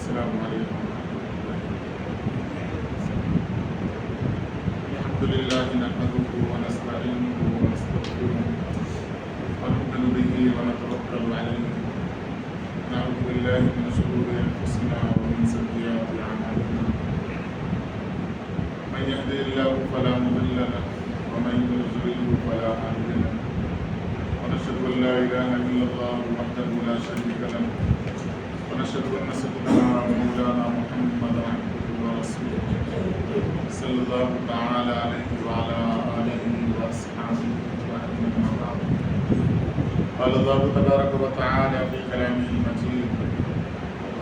السلام عليكم. الحمد لله نحمده ونستعينه ونستغفره ونؤمن به ونتوكل عليه ونعوذ بالله من شرور انفسنا ومن سيئات اعمالنا من يهده الله فلا مضل له ومن يضلل فلا هادي له ونشهد ان لا اله الا الله وحده لا شريك له ونشهد أن سيدنا مولانا محمد عبده ورسوله صلى الله تعالى عليه وعلى آله وأصحابه أجمعين أما بعد. قال الله تبارك وتعالى في كلامه المجيد: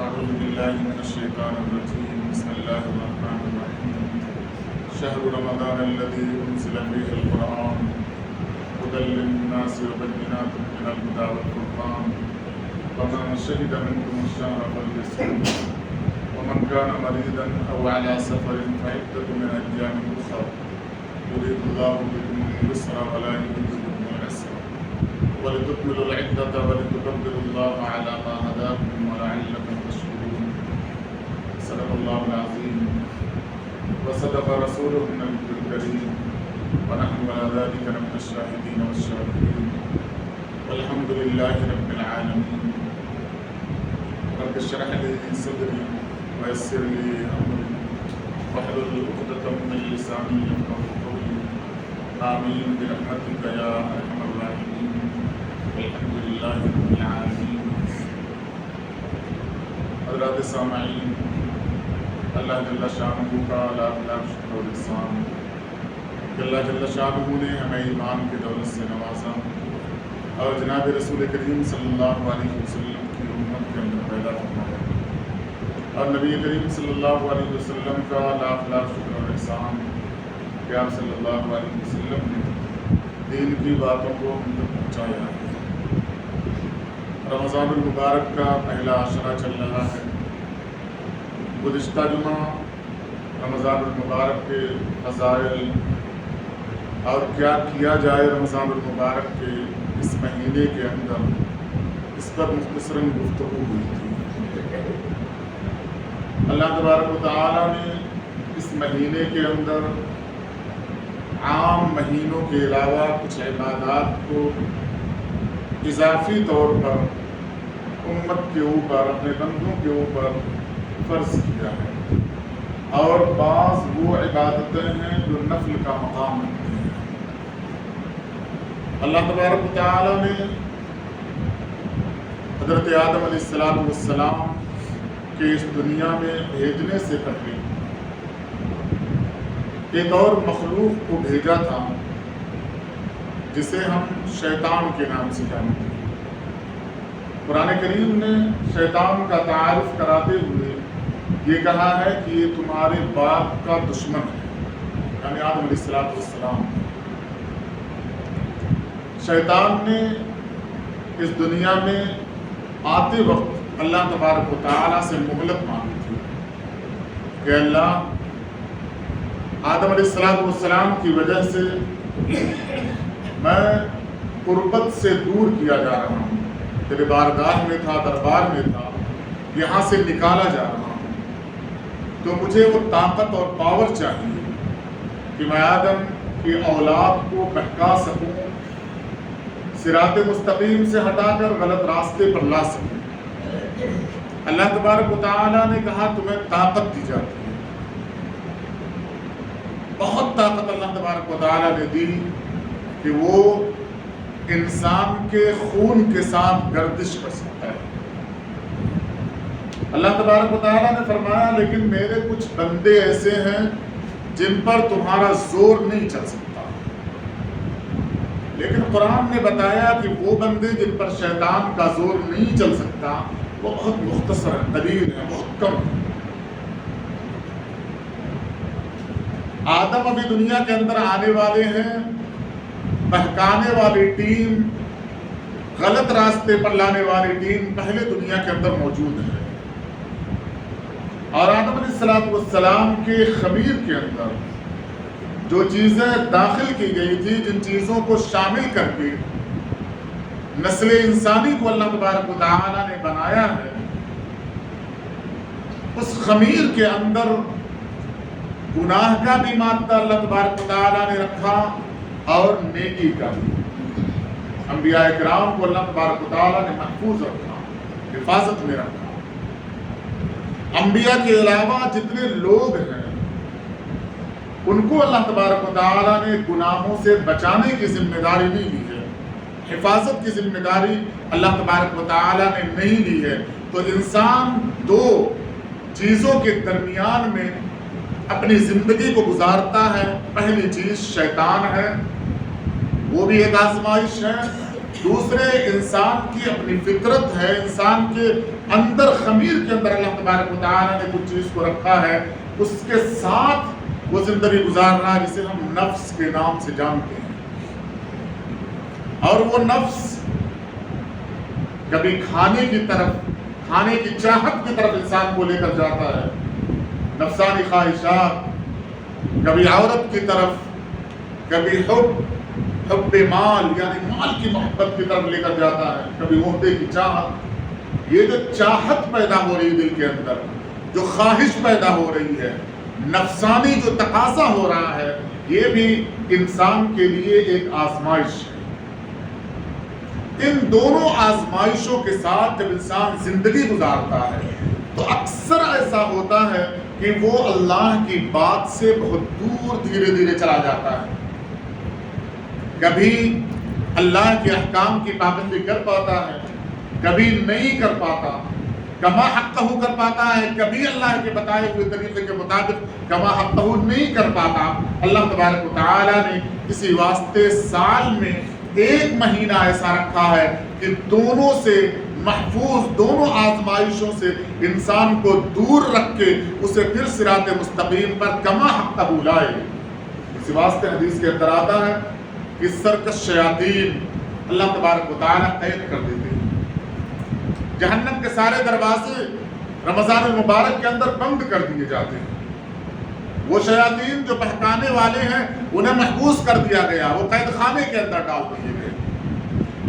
أعوذ بالله من الشيطان الرجيم بسم الله الرحمن الرحيم شهر رمضان الذي أنزل فيه القرآن هدى للناس وبينات من الهدى والفرقان فمن شهد منكم الشهر فليصم ومن كان مريضا او على سفر فعدة من ايام اخر يريد الله بكم اليسر ولا يريد بكم العسر ولتكملوا العدة ولتكبروا الله على ما هداكم ولعلكم تشكرون. صدق الله العظيم وصدق رسوله النبي الكريم ونحن على ذلك من الشاهدين والشاكرين والحمد لله رب العالمين. رب اشرح لي صدري ويسر لي امري واحلل عقدة من لساني يفقهوا قولي آمين برحمتك يا ارحم الراحمين والحمد لله رب العالمين. حضرات سامعین، اللہ جل شانہ کا لاکھ لاکھ شکر و احسان کہ اللہ جل شانہ نے ہمیں ایمان کی دولت سے نوازا اور جناب رسول کریم صلی اللہ علیہ وسلم کی امت کے اندر پیدا فرمایا اور نبی کریم صلی اللہ علیہ وسلم کا لاکھ لاکھ شکر اور احسان کہ آپ صلی اللہ علیہ وسلم نے دین کی باتوں کو ہم تک پہنچایا ہے. رمضان المبارک کا پہلا عشرہ چل رہا ہے. گزشتہ جمعہ رمضان المبارک کے فضائل اور کیا کیا جائے رمضان المبارک کے اس مہینے کے اندر اس پر مختصراً گفتگو ہوئی تھی. اللہ تبارک و تعالیٰ نے اس مہینے کے اندر عام مہینوں کے علاوہ کچھ عبادات کو اضافی طور پر امت کے اوپر، اپنے بندوں کے اوپر فرض کیا ہے اور بعض وہ عبادتیں ہیں جو نفل کا مقام رکھتے ہیں. اللہ تبارک و تعالیٰ نے حضرت آدم علیہ السلام کے اس دنیا میں بھیجنے سے پہلے ایک اور مخلوق کو بھیجا تھا جسے ہم شیطان کے نام سے جانتے ہیں. قرآن کریم نے شیطان کا تعارف کراتے ہوئے یہ کہا ہے کہ یہ تمہارے باپ کا دشمن ہے، یعنی آدم علیہ السلام. شیطان نے اس دنیا میں آتے وقت اللہ تبارک و تعالیٰ سے مہلت مانگی تھی کہ اللہ، آدم علیہ السلام کی وجہ سے میں قربت سے دور کیا جا رہا ہوں، تیرے بارگاہ میں تھا، دربار میں تھا، یہاں سے نکالا جا رہا ہوں، تو مجھے وہ طاقت اور پاور چاہیے کہ میں آدم کی اولاد کو بہکا سکوں، صراط مستقیم سے ہٹا کر غلط راستے پر لا سکوں. اللہ تبارک و تعالیٰ نے کہا تمہیں طاقت دی جاتی ہے. بہت طاقت اللہ تبارک و تعالیٰ نے دی کہ وہ انسان کے خون کے ساتھ گردش کر سکتا ہے. اللہ تبارک و تعالیٰ نے فرمایا لیکن میرے کچھ بندے ایسے ہیں جن پر تمہارا زور نہیں چل سکتا. لیکن قرآن نے بتایا کہ وہ بندے جن پر شیطان کا زور نہیں چل سکتا وہ بہت مختصر ہیں، قلیل ہیں، بہت کم ہیں. آدم ابھی دنیا کے اندر آنے والے ہیں، بہکانے والی ٹیم، غلط راستے پر لانے والی ٹیم پہلے دنیا کے اندر موجود ہے. اور آدم علیہ السلام کے خمیر کے اندر جو چیزیں داخل کی گئی تھی، جن چیزوں کو شامل کر کے نسل انسانی کو اللہ تبارک و تعالیٰ نے بنایا ہے، اس خمیر کے اندر گناہ کا بھی مادہ اللہ تبارک و تعالیٰ نے رکھا اور نیکی کا بھی. انبیاء کرام کو اللہ تبارک و تعالیٰ نے محفوظ رکھا، حفاظت میں رکھا. انبیاء کے علاوہ جتنے لوگ ہیں ان کو اللہ تبارک و تعالیٰ نے گناہوں سے بچانے کی ذمہ داری نہیں لی ہے، حفاظت کی ذمہ داری اللہ تبارک و تعالیٰ نے نہیں لی ہے. تو انسان دو چیزوں کے درمیان میں اپنی زندگی کو گزارتا ہے. پہلی چیز شیطان ہے، وہ بھی ایک آزمائش ہے. دوسرے انسان کی اپنی فطرت ہے، انسان کے اندر خمیر کے اندر اللہ تبارک و تعالیٰ نے کچھ چیز کو رکھا ہے، اس کے ساتھ وہ زندگی گزار رہا ہے جسے ہم نفس کے نام سے جانتے ہیں. اور وہ نفس کبھی کھانے کی طرف، کھانے کی چاہت کی طرف انسان کو لے کر جاتا ہے، نفسانی خواہشات، کبھی عورت کی طرف، کبھی حب مال یعنی مال کی محبت کی طرف لے کر جاتا ہے، کبھی عہدے کی چاہت. یہ جو چاہت پیدا ہو رہی ہے دل کے اندر، جو خواہش پیدا ہو رہی ہے، نفسانی جو تقاضا ہو رہا ہے، یہ بھی انسان کے لیے ایک آزمائش ہے. ان دونوں آزمائشوں کے ساتھ جب انسان زندگی گزارتا ہے تو اکثر ایسا ہوتا ہے کہ وہ اللہ کی بات سے بہت دور دھیرے دھیرے چلا جاتا ہے. کبھی اللہ کے احکام کی پابندی کر پاتا ہے، کبھی نہیں کر پاتا، کما حقہ کر پاتا ہے، کبھی اللہ کے بتائے ہوئے طریقے کے مطابق کما حقہ نہیں کر پاتا. اللہ تبارک و تعالیٰ نے اسی واسطے سال میں ایک مہینہ ایسا رکھا ہے کہ دونوں سے محفوظ، دونوں آزمائشوں سے انسان کو دور رکھ کے اسے پھر صراط مستقیم پر کما حقہ لائے. اسی واسطے حدیث کے اندر آتا ہے کہ سرکش شیاطین اللہ تبارک و تعالیٰ قید کر دیتے ہیں. جہنم کے سارے دروازے رمضان المبارک کے اندر بند کر دیے جاتے ہیں. وہ شیاطین جو بہکانے والے ہیں انہیں محفوظ کر دیا گیا، وہ قید خانے کے اندر ڈال دیے گئے.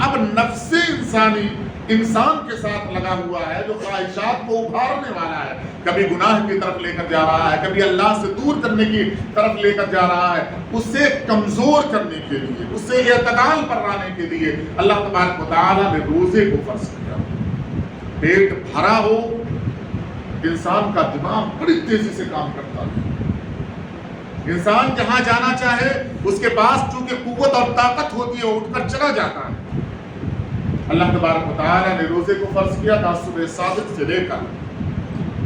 اب نفس انسانی انسان کے ساتھ لگا ہوا ہے، جو خواہشات کو ابھارنے والا ہے، کبھی گناہ کی طرف لے کر جا رہا ہے، کبھی اللہ سے دور کرنے کی طرف لے کر جا رہا ہے. اسے کمزور کرنے کے لیے، اسے اعتدال پر لانے کے لیے اللہ تبارک و تعالیٰ نے روزے کو فرض کیا. پیٹ بھرا ہو، انسان کا دماغ بڑی تیزی سے کام کرتا ہے. انسان جہاں جانا چاہے اس کے پاس چونکہ قوت اور طاقت ہوتی ہے، اٹھ کر چلا جاتا ہے. اللہ تبارک و تعالیٰ نے روزے کو فرض کیا تھا صبح صادق سے لے کر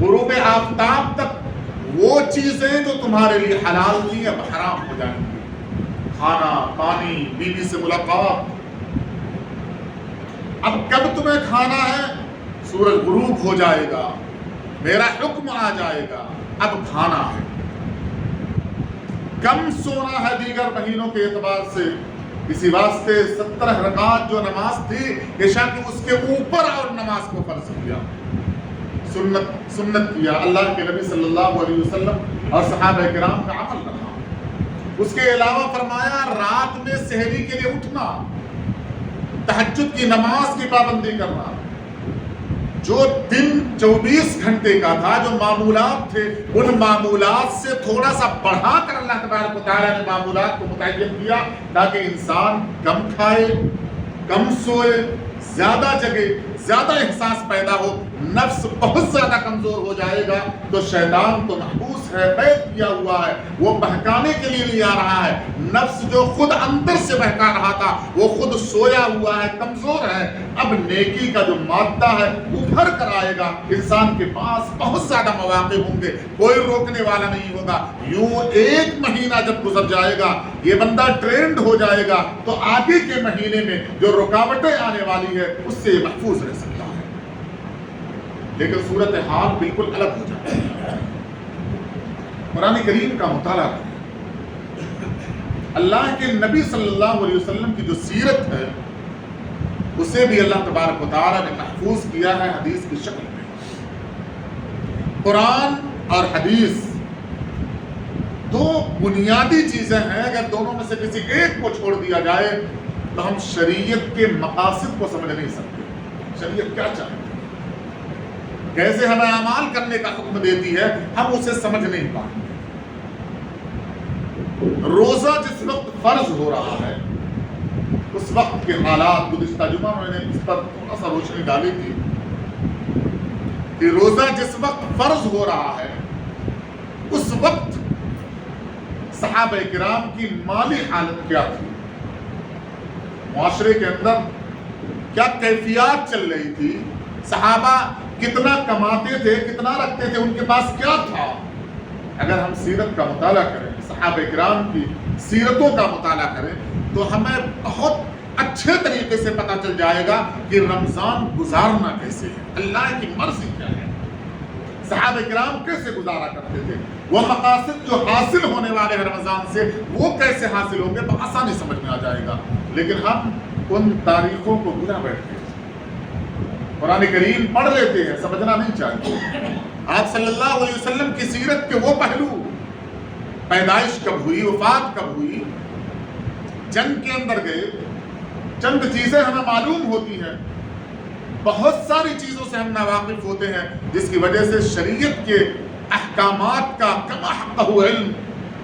غروب آفتاب تک وہ چیزیں جو تمہارے لیے حلال تھی اب حرام ہو جائیں گی. کھانا، پانی، بیوی سے ملاقات. اب کب تمہیں کھانا ہے؟ سورج غروب ہو جائے گا، میرا حکم آ جائے گا، اب کھانا ہے. کم سونا ہے دیگر مہینوں کے اعتبار سے. اسی واسطے 17 رکعات جو نماز تھی عشاء کی، اس کے اوپر اور نماز کو فرض کیا، سنت کیا. اللہ کے نبی صلی اللہ علیہ وسلم اور صحابہ کرام کا عمل رہا. اس کے علاوہ فرمایا رات میں سحری کے لیے اٹھنا، تہجد کی نماز کی پابندی کرنا. جو دن 24 گھنٹے کا تھا، جو معمولات تھے، ان معمولات سے تھوڑا سا بڑھا کر اللہ تبارک و تعالیٰ نے معمولات کو متعین کیا تاکہ انسان کم کھائے، کم سوئے، زیادہ جگے، زیادہ احساس پیدا ہو. نفس بہت زیادہ کمزور ہو جائے گا تو شیطان تو محبوس ہے، قید کیا ہوا ہے، وہ بہکانے کے لیے نہیں آ رہا ہے. نفس جو خود اندر سے بہکا رہا تھا وہ خود سویا ہوا ہے، کمزور ہے، اب نیکی کا جو مادہ ہے ابھر کر آئے گا۔ انسان کے پاس بہت زیادہ مواقع ہوں گے، کوئی روکنے والا نہیں ہوگا۔ یوں 1 مہینہ جب گزر جائے گا، یہ بندہ ٹرینڈ ہو جائے گا، تو آگے کے مہینے میں جو رکاوٹیں آنے والی ہے اس سے محفوظ رہ سکتا ہے۔ لیکن صورتحال بالکل الگ ہو جائے گی۔ قرآن کریم کا مطالعہ کریں، اللہ کے نبی صلی اللہ علیہ وسلم کی جو سیرت ہے اسے بھی اللہ تبارک و تعالیٰ نے محفوظ کیا ہے حدیث کی شکل میں۔ قرآن اور حدیث 2 بنیادی چیزیں ہیں، اگر دونوں میں سے کسی ایک کو چھوڑ دیا جائے تو ہم شریعت کے مقاصد کو سمجھ نہیں سکتے۔ شریعت کیا چاہتی ہے، کیسے ہمیں اعمال کرنے کا حکم دیتی ہے، ہم اسے سمجھ نہیں پاتے۔ روزہ جس وقت فرض ہو رہا ہے اس وقت کے حالات، گزشتہ جمعہ میں نے اس پر تھوڑا سا روشنی ڈالی تھی کہ روزہ جس وقت فرض ہو رہا ہے اس وقت صحابہ کرام کی مالی حالت کیا تھی، معاشرے کے اندر کیا کیفیات چل رہی تھی، صحابہ کتنا کماتے تھے، کتنا رکھتے تھے، ان کے پاس کیا تھا۔ اگر ہم سیرت کا مطالعہ کریں، صحابہ کرام کی سیرتوں کا مطالعہ کریں تو ہمیں بہت اچھے طریقے سے پتہ چل جائے گا کہ رمضان گزارنا کیسے ہے، اللہ کی مرضی کیا ہے، صحابہ کرام کیسے گزارا کرتے تھے، وہ مقاصد جو حاصل ہونے والے ہیں رمضان سے وہ کیسے حاصل ہوں گے، بآسانی سمجھ میں آ جائے گا۔ لیکن ہم ان تاریخوں کو بھلا بیٹھتے ہیں، قرآن کریم پڑھ لیتے ہیں، سمجھنا نہیں چاہتے۔ آپ صلی اللہ علیہ وسلم کی سیرت کے وہ پہلو، پیدائش کب ہوئی، وفات کب ہوئی، جنگ کے اندر گئے، چند چیزیں ہمیں معلوم ہوتی ہیں، بہت ساری چیزوں سے ہم ناواقف ہوتے ہیں جس کی وجہ سے شریعت کے احکامات کا کما حقہ علم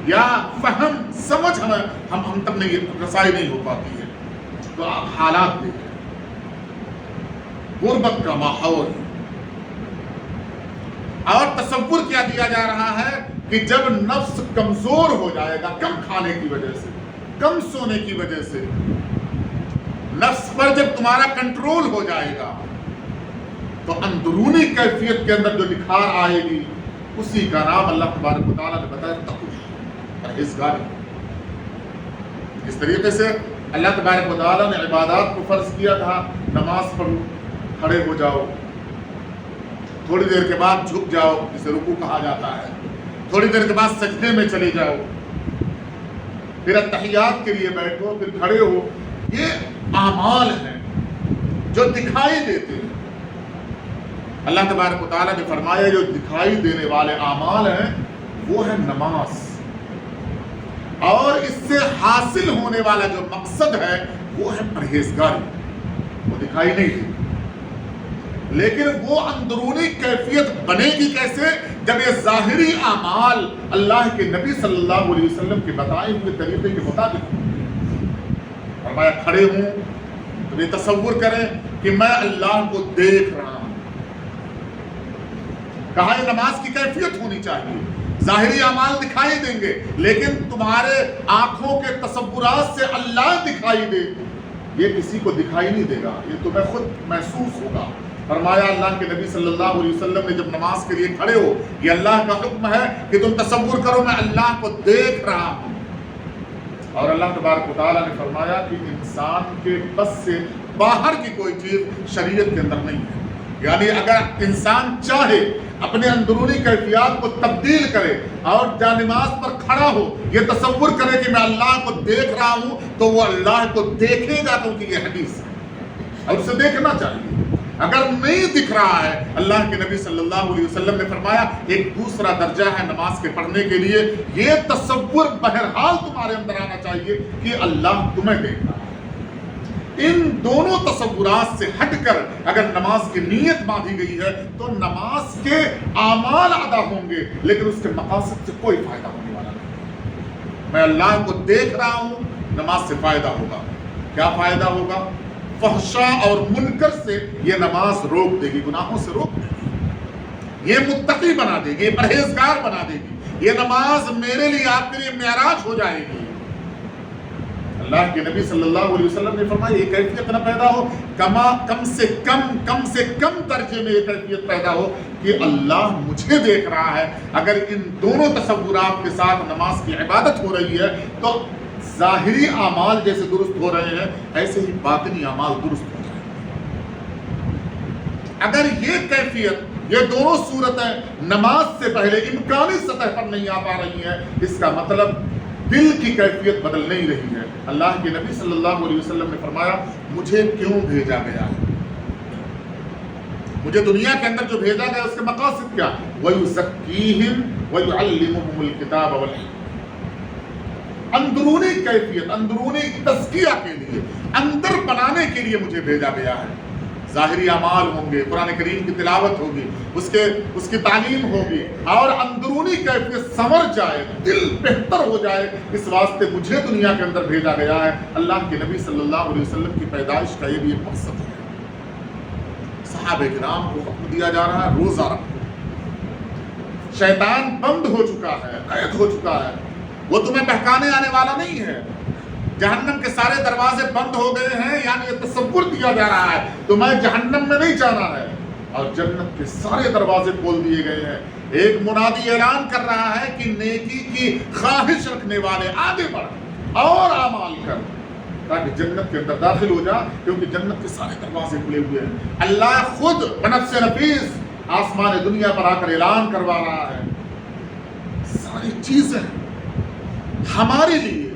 یا فہم، سمجھ ہم تک نہیں رسائی نہیں ہو پاتی ہے۔ تو آپ حالات دیکھیں، غربت کا ماحول، اور تصور کیا دیا جا رہا ہے کہ جب نفس کمزور ہو جائے گا، کم کھانے کی وجہ سے، کم سونے کی وجہ سے، نفس پر جب تمہارا کنٹرول ہو جائے گا تو اندرونی کیفیت کے اندر جو نکھار آئے گی اسی کا نام اللہ تبارک و تعالیٰ نے بتایا تقوی، پرہیزگاری۔ اس طریقے سے اللہ تبارک و تعالیٰ نے عبادات کو فرض کیا تھا، نماز پڑھو، کھڑے ہو جاؤ، تھوڑی دیر کے بعد جھک جاؤ جسے رکوع کہا جاتا ہے، تھوڑی دیر کے بعد سجدے میں چلے جاؤ، پھر اتحیات کے لیے بیٹھو، پھر کھڑے ہو۔ یہ اعمال ہیں جو دکھائی دیتے ہیں۔ اللہ تبارک و تعالیٰ نے فرمایا جو دکھائی دینے والے اعمال ہیں وہ ہے نماز، اور اس سے حاصل ہونے والا جو مقصد ہے وہ ہے پرہیزگاری۔ وہ دکھائی نہیں دیتی، لیکن وہ اندرونی کیفیت بنے گی کیسے، جب یہ ظاہری اعمال اللہ کے نبی صلی اللہ علیہ وسلم کے بتائے ہوئے طریقے کے مطابق ہوں۔ فرمایا کھڑے ہوں تو یہ تصور کریں کہ میں اللہ کو دیکھ رہا ہوں۔ کہا یہ نماز کی کیفیت ہونی چاہیے، ظاہری اعمال دکھائی دیں گے لیکن تمہارے آنکھوں کے تصورات سے اللہ دکھائی دے، یہ کسی کو دکھائی نہیں دے گا، یہ تمہیں خود محسوس ہوگا۔ فرمایا اللہ کے نبی صلی اللہ علیہ وسلم نے جب نماز کے لیے کھڑے ہو، یہ اللہ کا حکم ہے کہ تم تصور کرو میں اللہ کو دیکھ رہا ہوں۔ اور اللہ تبارک و تعالیٰ نے فرمایا کہ انسان کے بس سے باہر کی کوئی چیز شریعت کے اندر نہیں ہے، یعنی اگر انسان چاہے اپنے اندرونی کیفیات کو تبدیل کرے اور جا نماز پر کھڑا ہو یہ تصور کرے کہ میں اللہ کو دیکھ رہا ہوں تو وہ اللہ کو دیکھے گا، کیونکہ یہ حدیث ہے اور اسے دیکھنا چاہیے۔ اگر نہیں دکھ رہا ہے، اللہ کے نبی صلی اللہ علیہ وسلم نے فرمایا ایک دوسرا درجہ ہے نماز کے پڑھنے کے لیے، یہ تصور بہرحال تمہارے اندر آنا چاہیے کہ اللہ تمہیں دیکھ رہا ہے۔ ان دونوں تصورات سے ہٹ کر اگر نماز کی نیت باندھی گئی ہے تو نماز کے اعمال ادا ہوں گے لیکن اس کے مقاصد سے کوئی فائدہ ہونے والا نہیں۔ میں اللہ کو دیکھ رہا ہوں، نماز سے فائدہ ہوگا، کیا فائدہ ہوگا؟ فحشاء اور منکر سے یہ نماز روک دے گی، گناہوں سے روک دے گی، یہ متقی بنا دے گی، پرہیزگار بنا دے گی۔ یہ نماز میرے لیے آپ کے لیے معراج ہو جائے گی، اللہ کے نبی صلی اللہ علیہ وسلم نے فرمایا یہ کیفیت نہ پیدا ہو، کم سے کم درجے میں یہ کیفیت پیدا ہو کہ اللہ مجھے دیکھ رہا ہے۔ اگر ان دونوں تصورات کے ساتھ نماز کی عبادت ہو رہی ہے تو ظاہری اعمال جیسے درست ہو رہے ہیں ایسے ہی باطنی اعمال درست ہو جائیں۔ اگر یہ کیفیت، یہ دونوں صورتیں نماز سے پہلے امکانی سطح پر نہیں آ پا رہی ہیں، اس کا مطلب دل کی کیفیت بدل نہیں رہی ہے۔ اللہ کے نبی صلی اللہ علیہ وسلم نے فرمایا مجھے کیوں بھیجا گیا ہے، مجھے دنیا کے اندر جو بھیجا گیا اس کے مقاصد کیا؟ وَيُزَكِّيهِمْ وَيُعَلِّمُهُمُ الْكِتَابَ وَالْحِكْمَةَ، اندرونی کیفیت، اندرونی تزکیہ کے لیے، اندر بنانے کے لیے مجھے بھیجا گیا ہے۔ ظاہری اعمال ہوں گے، قرآن کریم کی تلاوت ہوگی، اس کی تعلیم ہوگی، اور اندرونی کیفیت سنور جائے، دل بہتر ہو جائے، اس واسطے مجھے دنیا کے اندر بھیجا گیا ہے۔ اللہ کے نبی صلی اللہ علیہ وسلم کی پیدائش کا یہ بھی ایک مقصد ہے۔ صحابہ کرام کو حکم دیا جا رہا ہے روزہ رکھو، شیطان بند ہو چکا ہے، قید ہو چکا ہے، وہ تمہیں بہکانے آنے والا نہیں ہے۔ جہنم کے سارے دروازے بند ہو گئے ہیں، یعنی یہ تصور دیا جا رہا ہے تمہیں جہنم میں نہیں جانا ہے، اور جنت کے سارے دروازے کھول دیے گئے ہیں۔ ایک منادی اعلان کر رہا ہے کہ نیکی کی خواہش رکھنے والے آگے بڑھ اور اعمال کر تاکہ جنت کے اندر داخل ہو جا، کیونکہ جنت کے سارے دروازے کھلے ہوئے ہیں۔ اللہ خود بنفس نفیس آسمان دنیا پر آ کر اعلان کروا رہا ہے۔ ساری چیزیں ہمارے لیے،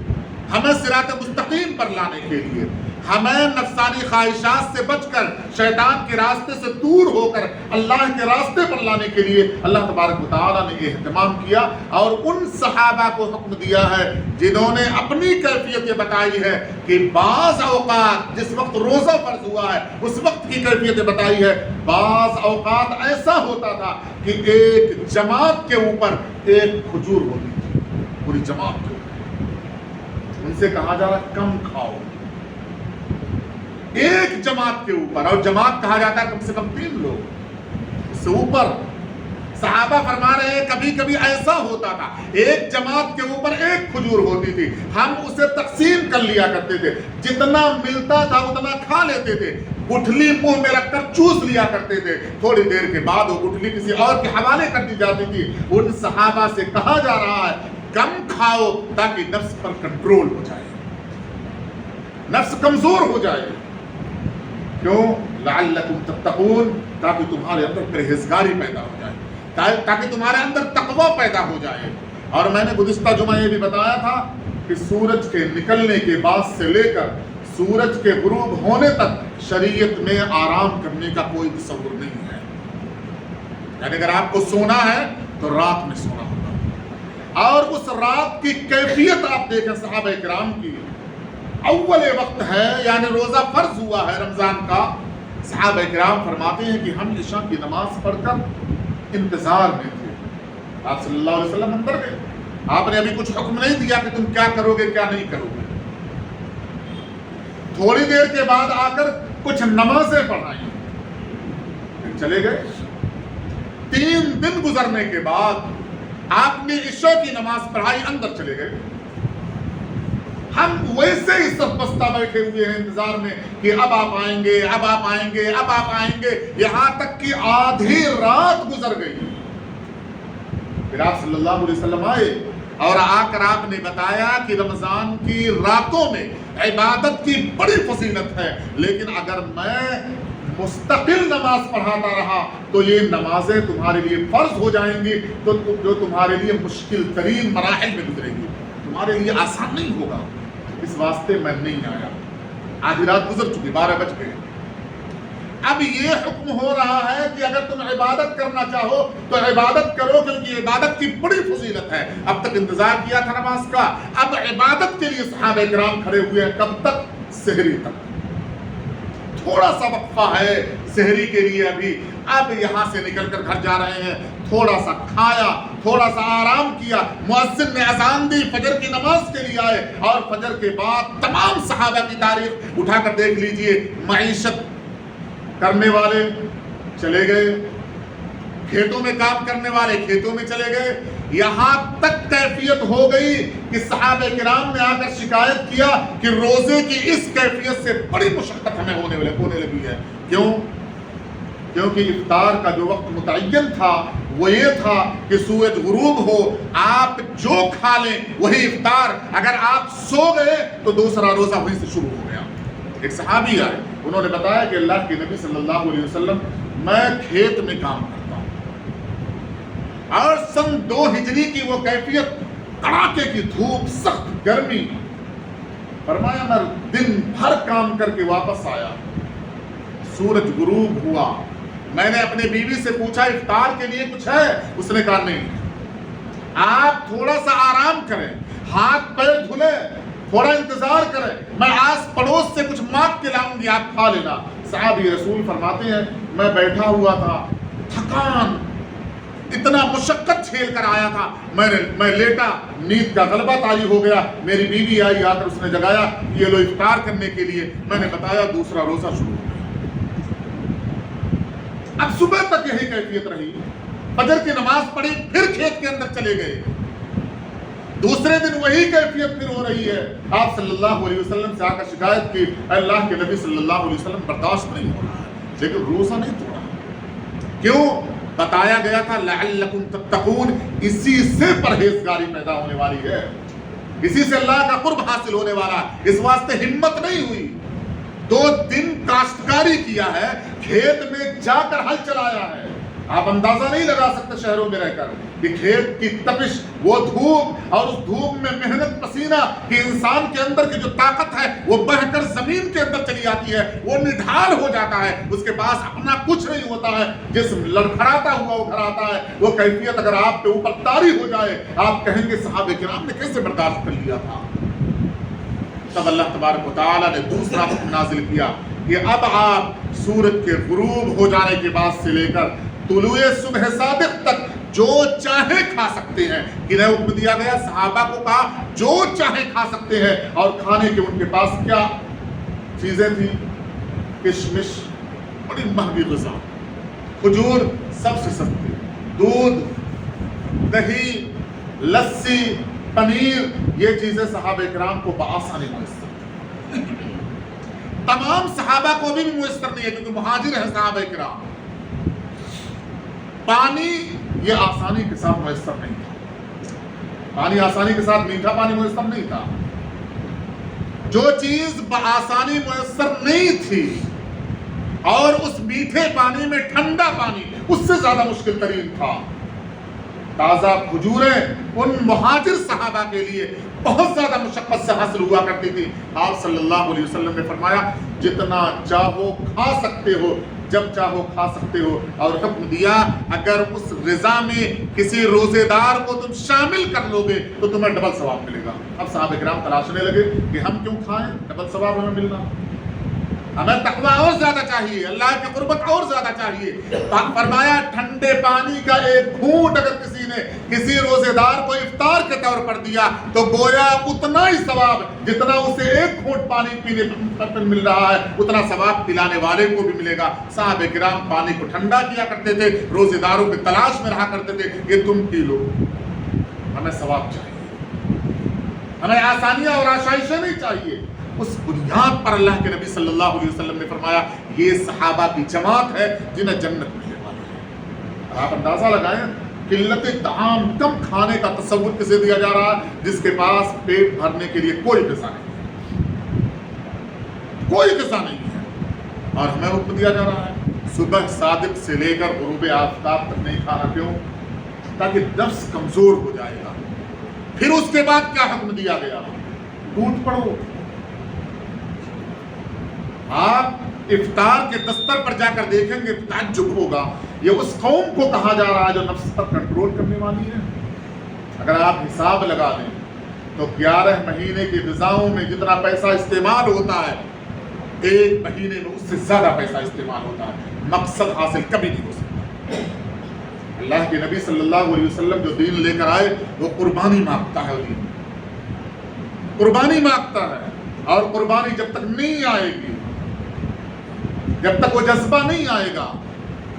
ہمیں صراط مستقیم پر لانے کے لیے، ہمیں نفسانی خواہشات سے بچ کر شیطان کے راستے سے دور ہو کر اللہ کے راستے پر لانے کے لیے اللہ تبارک و تعالیٰ نے اہتمام کیا، اور ان صحابہ کو حکم دیا ہے جنہوں نے اپنی کیفیت یہ بتائی ہے کہ بعض اوقات جس وقت روزہ فرض ہوا ہے اس وقت کی کیفیت بتائی ہے، بعض اوقات ایسا ہوتا تھا کہ ایک جماعت کے اوپر ایک کھجور ہوتی تھی، پوری جماعت کے اوپر۔ ان سے کہا جا رہا کم کھاؤ، ایک جماعت کے اوپر، اور جماعت کہا جاتا ہے کم سے کم 3 لوگ، اس سے اوپر۔ صحابہ فرما رہے ہیں کبھی کبھی ایسا ہوتا تھا ایک جماعت کے اوپر ایک کھجور ہوتی تھی، ہم اسے تقسیم کر لیا کرتے تھے، جتنا ملتا تھا اتنا کھا لیتے تھے، گٹھلی منہ میں رکھ کر چوس لیا کرتے تھے، تھوڑی دیر کے بعد وہ گٹھلی کسی اور کے حوالے کر دی جاتی تھی۔ ان صحابہ سے کہا جا رہا ہے کم کھاؤ تاکہ نفس پر کنٹرول ہو جائے، نفس کمزور ہو جائے۔ کیوں؟ لعلکم تتقون، تاکہ تمہارے اندر پرہیزگاری پیدا ہو جائے، تاکہ تمہارے اندر تقوی پیدا ہو جائے۔ اور میں نے گزشتہ جمعہ یہ بھی بتایا تھا کہ سورج کے نکلنے کے بعد سے لے کر سورج کے غروب ہونے تک شریعت میں آرام کرنے کا کوئی تصور نہیں ہے۔ یعنی اگر آپ کو سونا ہے تو رات میں سونا ہوگا، اور اس رات کی کیفیت آپ دیکھیں صحابہ کرام کی، اول وقت ہے یعنی روزہ فرض ہوا ہے رمضان کا، صحابہ کرام فرماتے ہیں کہ ہم عشاء کی نماز پڑھ کر انتظار میں تھے، آپ صلی اللہ علیہ وسلم اندر گئے، آپ نے ابھی کچھ حکم نہیں دیا کہ تم کیا کرو گے کیا نہیں کرو گے، تھوڑی دیر کے بعد آ کر کچھ نمازیں پڑھائیں، پھر چلے گئے۔ 3 دن گزرنے کے بعد آپ نے عشاء کی نماز پڑھائی، اندر چلے گئے۔ ہم ویسے ہی سب بستہ بیٹھے ہوئے ہیں انتظار میں کہ اب آپ آئیں گے، اب آپ آئیں گے، اب آپ آئیں گے، یہاں تک کہ آدھی رات گزر گئی۔ پھر آپ صلی اللہ علیہ وسلم آئے اور آ کر آپ نے بتایا کہ رمضان کی راتوں میں عبادت کی بڑی فضیلت ہے، لیکن اگر میں مستقل نماز پڑھاتا رہا تو یہ نمازیں تمہارے لیے فرض ہو جائیں گی، تو جو تمہارے لیے مشکل ترین مراحل میں گزرے گی، تمہارے لیے آسان نہیں ہوگا، اس واسطے میں نہیں آیا۔ آدھی رات گزر چکی، 12 بج گئے۔ اب یہ حکم ہو رہا ہے کہ اگر تم عبادت کرنا چاہو تو عبادت کرو، کیونکہ عبادت کی بڑی فضیلت ہے۔ اب تک انتظار کیا تھا نماز کا، اب عبادت کے لیے صحابہ کرام کھڑے ہوئے ہیں، کب تک؟ سحری تک۔ تھوڑا سا وقفہ ہے سحری کے لیے ابھی، اب یہاں سے نکل کر گھر جا رہے ہیں، تھوڑا سا کھایا، تھوڑا سا آرام کیا، مؤذن نے اذان دی، فجر کی نماز کے لیے آئے، اور فجر کے بعد تمام صحابہ کی تاریخ اٹھا کر دیکھ لیجئے، معیشت کرنے والے چلے گئے، کھیتوں میں کام کرنے والے کھیتوں میں چلے گئے، یہاں تک کیفیت ہو گئی کہ صحابہ کرام نے آ کر شکایت کیا کہ روزے کی اس کیفیت سے بڑی مشقت ہمیں ہونے لگی ہے. کیوں؟ کیونکہ افطار کا جو وقت متعین تھا وہ یہ تھا کہ سورج غروب ہو، آپ جو کھا لیں وہی افطار. اگر آپ سو گئے تو دوسرا روزہ وہیں سے شروع ہو گیا. ایک صحابی آئے، انہوں نے بتایا کہ اللہ کے نبی صلی اللہ علیہ وسلم میں کھیت میں کام کرتا ہوں اور سن 2 ہجری کی وہ کیفیت، کڑاکے کی دھوپ، سخت گرمی. فرمایا میں دن بھر کام کر کے واپس آیا، سورج غروب ہوا، میں نے اپنے بیوی سے پوچھا افطار کے لیے کچھ ہے؟ اس نے کہا نہیں. آپ تھوڑا سا آرام کریں، ہاتھ پیر دھلیں، تھوڑا انتظار کریں، میں آس پڑوس سے کچھ مانگ کے لاؤں گی، آپ کھا لینا. صحابی رسول فرماتے ہیں میں بیٹھا ہوا تھا، تھکان، اتنا مشقت جھیل کر آیا تھا، میں لیٹا، نیند کا غلبہ طاری ہو گیا. میری بیوی آئی، آ کر اس نے جگایا، یہ لو افطار کرنے کے لیے. میں نے بتایا دوسرا روزہ شروع ہو گیا. اب صبح تک یہی کیفیت رہی، فجر کی نماز پڑھی، پھر کھیت کے اندر چلے گئے. دوسرے دن وہی کیفیت پھر ہو رہی ہے. آپ صلی اللہ علیہ وسلم سے آ کر شکایت کی، اللہ کے نبی صلی اللہ علیہ وسلم برداشت نہیں ہو رہا ہے، لیکن روزہ نہیں توڑا. کیوں؟ بتایا گیا تھا لعلکم تتقون، اسی سے پرہیزگاری پیدا ہونے والی ہے، اسی سے اللہ کا قرب حاصل ہونے والا ہے. اس واسطے ہمت نہیں ہوئی. 2 دن کاشتکاری کیا ہے، کھیت میں جا کر ہل چلایا ہے. آپ اندازہ نہیں لگا سکتے شہروں میں رہ کر کہ کھیت کی تپش، وہ دھوپ، اور اس دھوپ میں محنت پسینہ کہ انسان کے اندر کی جو طاقت ہے وہ بہہ کر زمین کے اندر چلی آتی ہے، وہ نڈھال ہو جاتا ہے، اس کے پاس اپنا کچھ نہیں ہوتا ہے، جسم لڑکھڑاتا ہوا وہ گھر آتا ہے. وہ کیفیت اگر آپ کے اوپر طاری ہو جائے، آپ کہیں گے صحابہ کرام نے کیسے برداشت کر لیا تھا. تب اللہ تبارک و تعالیٰ نے دوسرا حکم نازل کیا کہ اب آپ سورج کے غروب ہو جانے کے بعد سے لے کر طلوع صبح صادق تک جو چاہے کھا سکتے ہیں. انہیں حکم دیا گیا، صحابہ کو کہا جو چاہے کھا سکتے ہیں. اور کھانے کے ان کے پاس کیا چیزیں تھیں؟ کشمش، بڑی مہنگی غذا، کھجور سب سے سستی، دودھ، دہی، لسی، پنیر، یہ چیزیں صحابہ کرام کو بآسانی میسر. تمام صحابہ کو بھی میسر نہیں ہے کیونکہ مہاجر ہیں صحابہ کرام. پانی یہ آسانی کے ساتھ میسر نہیں تھا، پانی آسانی کے ساتھ، میٹھا پانی میسر نہیں تھا. جو چیز بآسانی میسر نہیں تھی اور اس میٹھے پانی میں ٹھنڈا پانی اس سے زیادہ مشکل ترین تھا. تازہ کھجوریں ان مہاجر صحابہ کے لیے بہت زیادہ مشقت سے حاصل ہوا کرتی تھی. آپ صلی اللہ علیہ وسلم نے فرمایا جتنا چاہو کھا سکتے ہو، جب چاہو کھا سکتے ہو. اور حکم دیا اگر اس غذا میں کسی روزے دار کو تم شامل کر لو گے تو تمہیں ڈبل ثواب ملے گا. اب صحابہ کرام تلاشنے لگے کہ ہم کیوں کھائیں، ڈبل ثواب ہمیں ملنا، ہمیں تقویٰ اور زیادہ چاہیے، اللہ کی قربت اور زیادہ چاہیے. فرمایا ٹھنڈے پانی کا ایک گھونٹ اگر کسی نے کسی روزے دار کو افطار کے طور پر دیا تو گویا اتنا ہی ثواب جتنا اسے ایک گھونٹ پانی پینے پر مل رہا ہے اتنا ثواب پلانے والے کو بھی ملے گا. صحابہ کرام پانی کو ٹھنڈا کیا کرتے تھے، روزے داروں کی تلاش میں رہا کرتے تھے کہ تم پی لو، ہمیں ثواب چاہیے، ہمیں آسانیاں اور آسائشیں نہیں چاہیے. اس بنیاد پر اللہ کے نبی صلی اللہ علیہ وسلم نے فرمایا یہ صحابہ کی جماعت ہے جنہیں جنت ملنے والی ہے. آپ اندازہ لگائیں قلت طعام، کم کھانے کا تصور کسے دیا جا رہا ہے جس کے پاس پیٹ بھرنے کے لیے کوئی غذا نہیں ہے، کوئی غذا نہیں ہے. اور ہمیں حکم دیا جا رہا ہے صبح صادق سے لے کر غروب آفتاب تک نہیں کھانا. کیوں؟ تاکہ نفس کمزور ہو جائے گا. پھر اس کے بعد کیا حکم دیا گیا؟ ٹوٹ پڑو. آپ افطار کے دستر پر جا کر دیکھیں گے تعجب ہوگا، یہ اس قوم کو کہا جا رہا ہے جو نفس پر کنٹرول کرنے والی ہے. اگر آپ حساب لگا دیں تو 11 مہینے کی غذاؤں میں جتنا پیسہ استعمال ہوتا ہے 1 مہینے میں اس سے زیادہ پیسہ استعمال ہوتا ہے. مقصد حاصل کبھی نہیں ہو سکتا. اللہ کے نبی صلی اللہ علیہ وسلم جو دین لے کر آئے وہ قربانی مانگتا ہے، دین قربانی مانگتا ہے. اور قربانی جب تک نہیں آئے گی، جب تک وہ جذبہ نہیں آئے گا،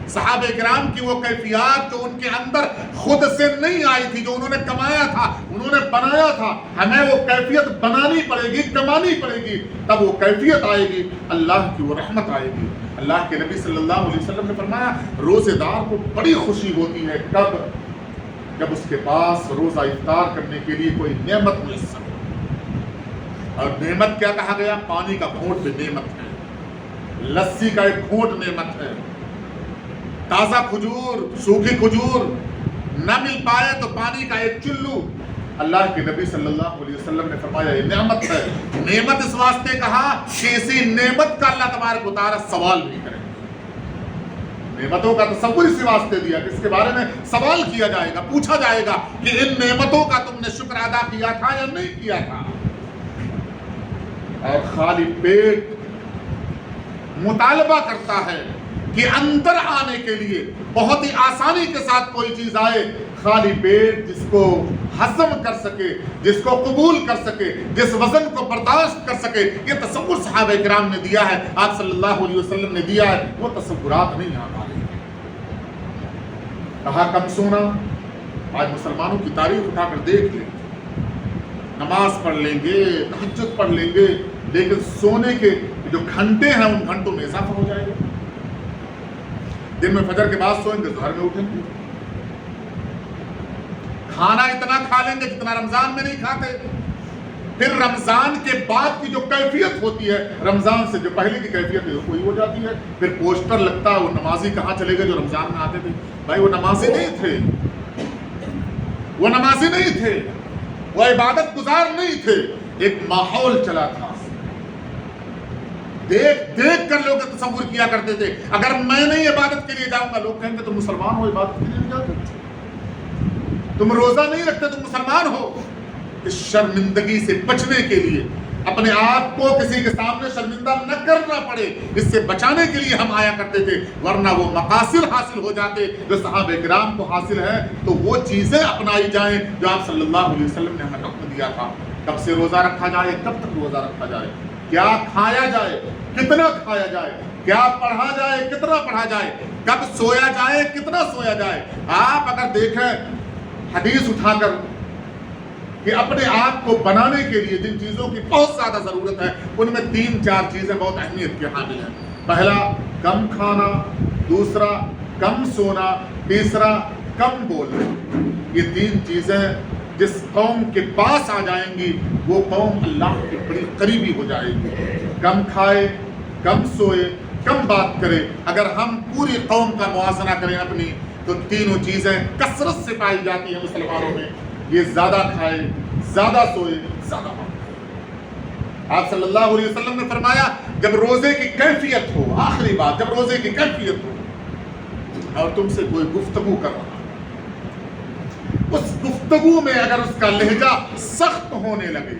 صحابہ کرام کی وہ کیفیات جو ان کے اندر خود سے نہیں آئی تھی، جو انہوں نے کمایا تھا، انہوں نے بنایا تھا، ہمیں وہ کیفیت بنانی پڑے گی، کمانی پڑے گی، تب وہ کیفیت آئے گی، اللہ کی وہ رحمت آئے گی۔ اللہ کے نبی صلی اللہ علیہ وسلم نے فرمایا روزے دار کو بڑی خوشی ہوتی ہے، کب؟ جب اس کے پاس روزہ افطار کرنے کے لیے کوئی نعمت میسر ہو۔ اور نعمت کیا کہا گیا؟ پانی کا گھونٹ بھی نعمت ہے، لسی کا ایک گھونٹ نعمت ہے، تازہ کھجور، سوکھی کھجور نہ مل پائے تو پانی کا ایک چلو۔ اللہ کے نبی صلی اللہ علیہ وسلم نے فرمایا یہ نعمت ہے۔ نعمت اس واسطے کہا کہ اسی نعمت کا اللہ تبارک و تعالیٰ سوال نہیں کرے گا۔ نعمتوں کا تصور اسی واسطے دیا کہ اس کے بارے میں سوال کیا جائے گا، پوچھا جائے گا کہ ان نعمتوں کا تم نے شکر ادا کیا تھا یا نہیں کیا تھا۔ اور خالی پیٹ مطالبہ کرتا ہے کہ اندر آنے کے لیے بہت ہی آسانی کے ساتھ کوئی چیز آئے، خالی پیٹ جس کو ہضم کر سکے، جس کو قبول کر سکے، جس وزن کو برداشت کر سکے، یہ تصور صحابہ کرام نے دیا ہے، آپ صلی اللہ علیہ وسلم نے دیا ہے، وہ تصورات نہیں آ پائے۔ کہا کم سونا، آج مسلمانوں کی تاریخ اٹھا کر دیکھ لیں، نماز پڑھ لیں گے، تہجد پڑھ لیں گے، لیکن سونے کے جو گھنٹے ہیں ان گھنٹوں میں اضافہ ہو جائے گا۔ دن میں فجر کے بعد سوئیں گے، ظہر میں اٹھیں گے، کھانا اتنا کھا لیں گے جتنا رمضان میں نہیں کھاتے۔ پھر رمضان کے بعد کی جو کیفیت ہوتی ہے رمضان سے جو پہلے کی کیفیت ہے وہی ہو جاتی ہے۔ پھر پوسٹر لگتا ہے وہ نمازی کہاں چلے گئے جو رمضان میں آتے تھے؟ بھائی وہ نمازی نہیں تھے، وہ نمازی نہیں تھے، وہ عبادت گزار نہیں تھے، ایک ماحول چلا تھا، دیکھ دیکھ کر لوگ تصور کیا کرتے تھے اگر میں نہیں عبادت کے لیے جاؤں گا، لوگ کہیں گے تم مسلمان ہو، عبادت کے لیے نہیں جاتے، تم روزہ نہیں رکھتے، تم مسلمان ہو۔ اس شرمندگی سے بچنے کے لیے، اپنے آپ کو کسی کے سامنے شرمندہ نہ کرنا پڑے، اس سے بچانے کے لیے ہم آیا کرتے تھے، ورنہ وہ مقاصد حاصل ہو جاتے جو صحابہ کرام کو حاصل ہے، تو وہ چیزیں اپنائی جائیں جو آپ صلی اللہ علیہ وسلم نے ہمیں حکم دیا تھا۔ کب سے روزہ رکھا جائے، کب تک روزہ رکھا جائے، کیا کھایا جائے، کتنا کھایا جائے، کیا پڑھا جائے، کتنا پڑھا جائے، کب سویا جائے، کتنا سویا جائے۔ آپ اگر دیکھیں حدیث اٹھا کر کہ اپنے آپ کو بنانے کے لیے جن چیزوں کی بہت زیادہ ضرورت ہے ان میں 3-4 چیزیں بہت اہمیت کے حامل ہیں۔ پہلا کم کھانا، دوسرا کم سونا، تیسرا کم بولنا۔ یہ 3 چیزیں جس قوم کے پاس آ جائیں گی وہ قوم اللہ کی بڑی قریبی ہو جائے گی۔ کم کھائے، کم سوئے، کم بات کرے۔ اگر ہم پوری قوم کا موازنہ کریں اپنی تو تینوں چیزیں کثرت سے پائی جاتی ہیں مسلمانوں میں۔ یہ زیادہ کھائے، زیادہ سوئے، زیادہ بات۔ آپ صلی اللہ علیہ وسلم نے فرمایا جب روزے کی کیفیت ہو، آخری بات، جب روزے کی کیفیت ہو اور تم سے کوئی گفتگو کر رہا، اس گفتگو میں اگر اس کا لہجہ سخت ہونے لگے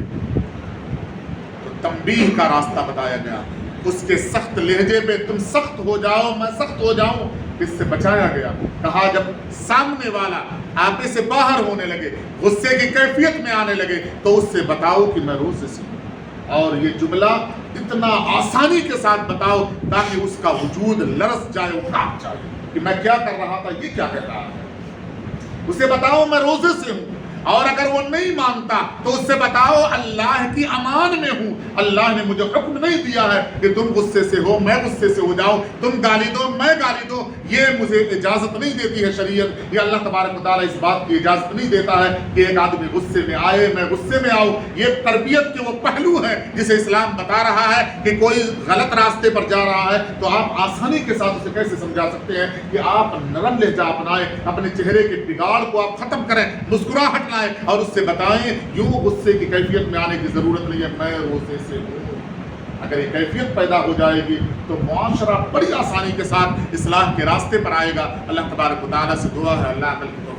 تو تنبیہ کا راستہ بتایا گیا، اس کے سخت لہجے پہ تم سخت ہو جاؤ، میں سخت ہو جاؤں، اس سے بچایا گیا۔ کہا جب سامنے والا آپے سے باہر ہونے لگے، غصے کی کیفیت میں آنے لگے تو اس سے بتاؤ کہ میں روزے سے ہوں، اور یہ جملہ اتنا آسانی کے ساتھ بتاؤ تاکہ اس کا وجود لرز جائے، وہ کانپ جائے کہ میں کیا کر رہا تھا، یہ کیا کہہ رہا ہے۔ اسے بتاؤ میں روزے سے ہوں، اور اگر وہ نہیں مانتا تو اس سے بتاؤ اللہ کی امان میں ہوں، اللہ نے مجھے حکم نہیں دیا ہے کہ تم غصے سے ہو میں غصے سے ہو جاؤ، تم گالی دو میں گالی دو، یہ مجھے اجازت نہیں دیتی ہے شریعت، یہ اللہ تبارک و تعالیٰ اس بات کی اجازت نہیں دیتا ہے کہ ایک آدمی غصے میں آئے میں غصے میں آؤں۔ یہ تربیت کے وہ پہلو ہیں جسے اسلام بتا رہا ہے کہ کوئی غلط راستے پر جا رہا ہے تو آپ آسانی کے ساتھ اسے کیسے سمجھا سکتے ہیں کہ آپ نرم لہجہ اپنائیں، اپنے چہرے کے بگاڑ کو آپ ختم کریں، مسکراہٹ لائیں اور اس سے بتائیں یوں غصے کی کیفیت میں آنے کی ضرورت نہیں ہے، میں روزے سے ہوں۔ اگر یہ کیفیت پیدا ہو جائے گی تو معاشرہ بڑی آسانی کے ساتھ اصلاح کے راستے پر آئے گا۔ اللہ تبارک و تعالیٰ سے دعا ہے اللہ عمل کی توفیق